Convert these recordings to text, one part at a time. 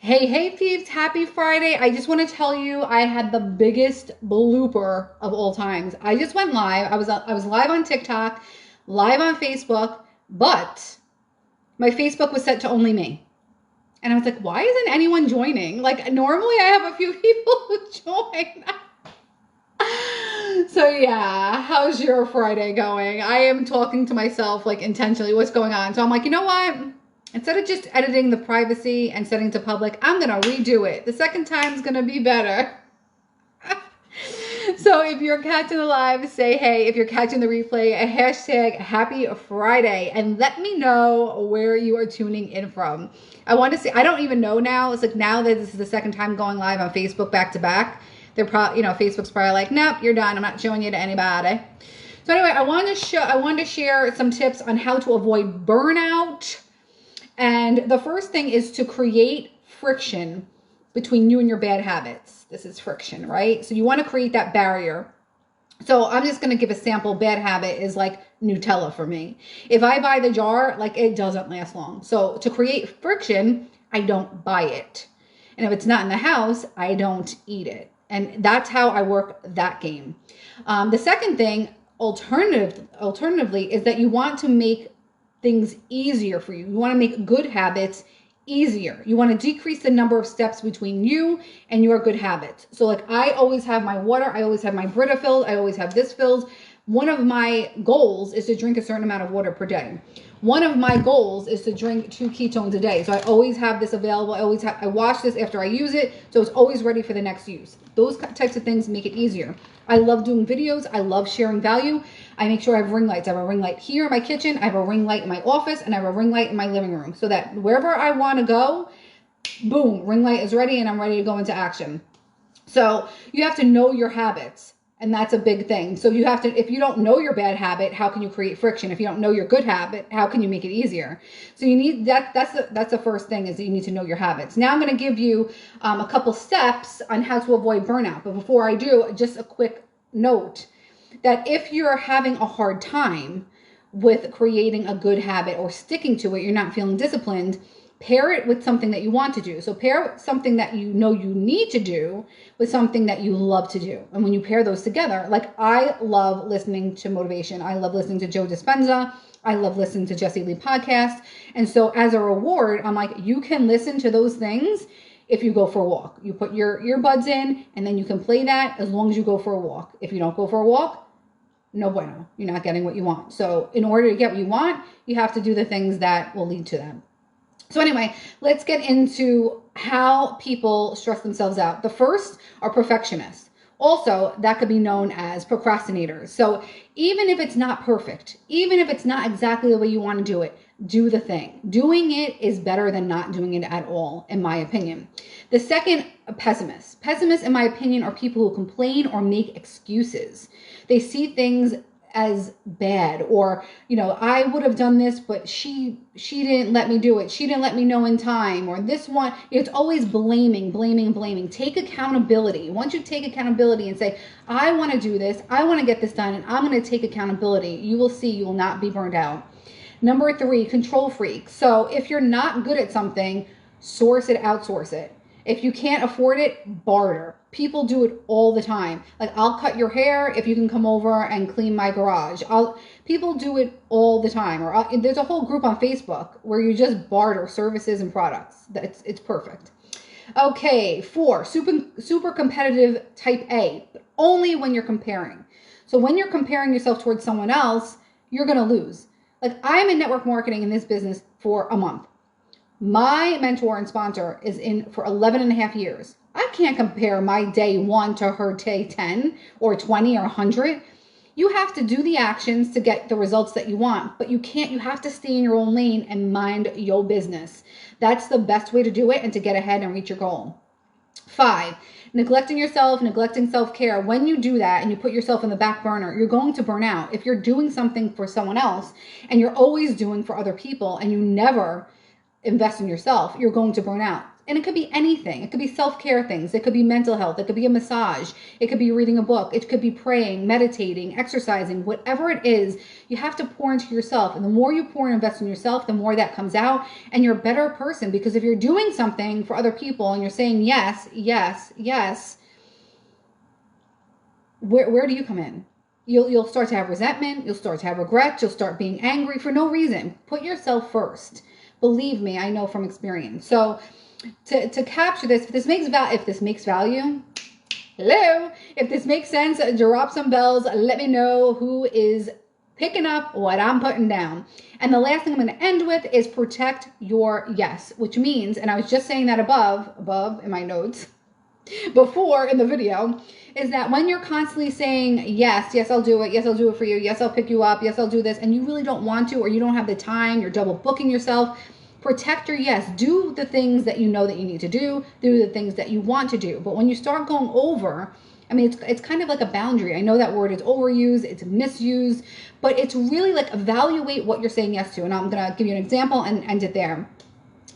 Hey peeps, happy Friday. I just want to tell you I had the biggest blooper of all times. I just went live. I was live on TikTok, live on Facebook, but my Facebook was set to only me. And I was like, why isn't anyone joining? Like normally I have a few people who join. So yeah, how's your Friday going? I am talking to myself like intentionally what's going on. So I'm like, you know what? Instead of just editing the privacy and setting to public, I'm going to redo it. The second time's going to be better. So if you're catching the live, say hey. If you're catching the replay, a hashtag happy Friday and let me know where you are tuning in from. I want to see, I don't even know now. It's like now that this is the second time going live on Facebook back to back, they're probably, Facebook's probably like, nope, you're done. I'm not showing you to anybody. So anyway, I wanted to share some tips on how to avoid burnout. And the first thing is to create friction between you and your bad habits. This is friction, right? So you want to create that barrier. So I'm just going to give a sample. Bad habit is like Nutella for me. If I buy the jar, like it doesn't last long. So to create friction, I don't buy it. And if it's not in the house, I don't eat it. And that's how I work that game. The second thing, alternatively, is that you want to make things easier for you. You want to make good habits easier. You want to decrease the number of steps between you and your good habits. So like I always have my water, I always have my Brita filled, I always have this filled. One of my goals is to drink a certain amount of water per day. One of my goals is to drink 2 ketones a day. So I always have this available. I wash this after I use it. So it's always ready for the next use. Those types of things make it easier. I love doing videos. I love sharing value. I make sure I have ring lights. I have a ring light here in my kitchen. I have a ring light in my office, and I have a ring light in my living room so that wherever I want to go, boom, ring light is ready and I'm ready to go into action. So you have to know your habits. And that's a big thing. So you have to, if you don't know your bad habit, how can you create friction? If you don't know your good habit, how can you make it easier? So you need that. That's the first thing is that you need to know your habits. Now I'm going to give you a couple steps on how to avoid burnout. But before I do, just a quick note that if you're having a hard time with creating a good habit or sticking to it, you're not feeling disciplined, pair it with something that you want to do. So pair something that you know you need to do with something that you love to do. And when you pair those together, like I love listening to motivation. I love listening to Joe Dispenza. I love listening to Jesse Lee podcast. And so as a reward, I'm like, you can listen to those things if you go for a walk. You put your earbuds in and then you can play that as long as you go for a walk. If you don't go for a walk, no bueno. You're not getting what you want. So in order to get what you want, you have to do the things that will lead to them. So anyway, let's get into how people stress themselves out. The first are perfectionists. Also, that could be known as procrastinators. So even if it's not perfect, even if it's not exactly the way you want to do it, do the thing. Doing it is better than not doing it at all, in my opinion. The second, pessimists. Pessimists, in my opinion, are people who complain or make excuses. They see things as bad, or I would have done this, but she didn't let me do it, she didn't let me know in time, or this one. It's always blaming. Take accountability. Once you take accountability and say, I want to do this, I want to get this done, and I'm going to take accountability, you will see you will not be burned out. Number 3, control freak. So if you're not good at something, outsource it. If you can't afford it, barter. People do it all the time. Like, I'll cut your hair if you can come over and clean my garage. People do it all the time. Or there's a whole group on Facebook where you just barter services and products. It's perfect. Okay, 4, super competitive type A, but only when you're comparing. So when you're comparing yourself towards someone else, you're going to lose. Like, I'm in network marketing in this business for a month. My mentor and sponsor is in for 11 and a half years. I can't compare my day 1 to her day 10 or 20 or 100. You have to do the actions to get the results that you want, but you have to stay in your own lane and mind your business. That's the best way to do it and to get ahead and reach your goal. 5, neglecting yourself, neglecting self-care. When you do that and you put yourself in the back burner, you're going to burn out. If you're doing something for someone else and you're always doing for other people and you never invest in yourself, you're going to burn out. And it could be anything. It could be self-care things. It could be mental health. It could be a massage. It could be reading a book. It could be praying, meditating, exercising, whatever it is, you have to pour into yourself. And the more you pour and invest in yourself, the more that comes out, and you're a better person. Because if you're doing something for other people and you're saying yes, yes, yes, where do you come in? You'll start to have resentment. You'll start to have regret. You'll start being angry for no reason. Put yourself first. Believe me, I know from experience. So to capture this, if this makes value, hello, if this makes sense, drop some bells. Let me know who is picking up what I'm putting down. And the last thing I'm going to end with is protect your yes, which means, and I was just saying that above in my notes, before in the video, is that when you're constantly saying yes, yes, I'll do it. Yes, I'll do it for you. Yes, I'll pick you up. Yes, I'll do this. And you really don't want to, or you don't have the time, you're double booking yourself. Protect your yes. Do the things that you know that you need to do. Do the things that you want to do. But when you start going over, I mean, it's kind of like a boundary. I know that word is overused, it's misused, but it's really like evaluate what you're saying yes to. And I'm going to give you an example and end it there.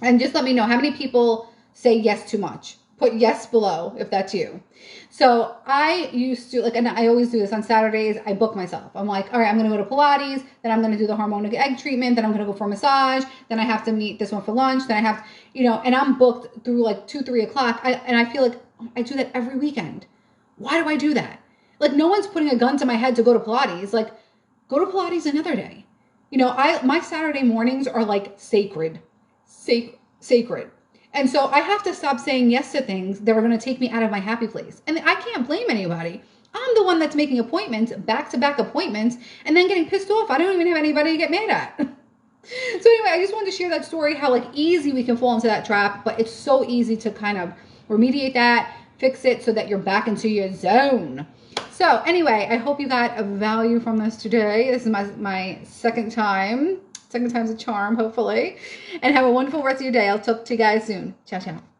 And just let me know how many people say yes too much. Put yes below if that's you. So I used to, and I always do this on Saturdays, I book myself. I'm like, all right, I'm going to go to Pilates, then I'm going to do the hormonic egg treatment, then I'm going to go for a massage, then I have to meet this one for lunch, then I have, and I'm booked through like 2, 3 o'clock. And I feel like I do that every weekend. Why do I do that? Like, no one's putting a gun to my head to go to Pilates. Like, go to Pilates another day. My Saturday mornings are like sacred. And so I have to stop saying yes to things that are going to take me out of my happy place. And I can't blame anybody. I'm the one that's making appointments, back-to-back appointments, and then getting pissed off. I don't even have anybody to get mad at. So anyway, I just wanted to share that story, how like easy we can fall into that trap, but it's so easy to kind of remediate that, fix it so that you're back into your zone. So anyway, I hope you got a value from this today. This is my second time. Second time's a charm, hopefully. And have a wonderful rest of your day. I'll talk to you guys soon. Ciao, ciao.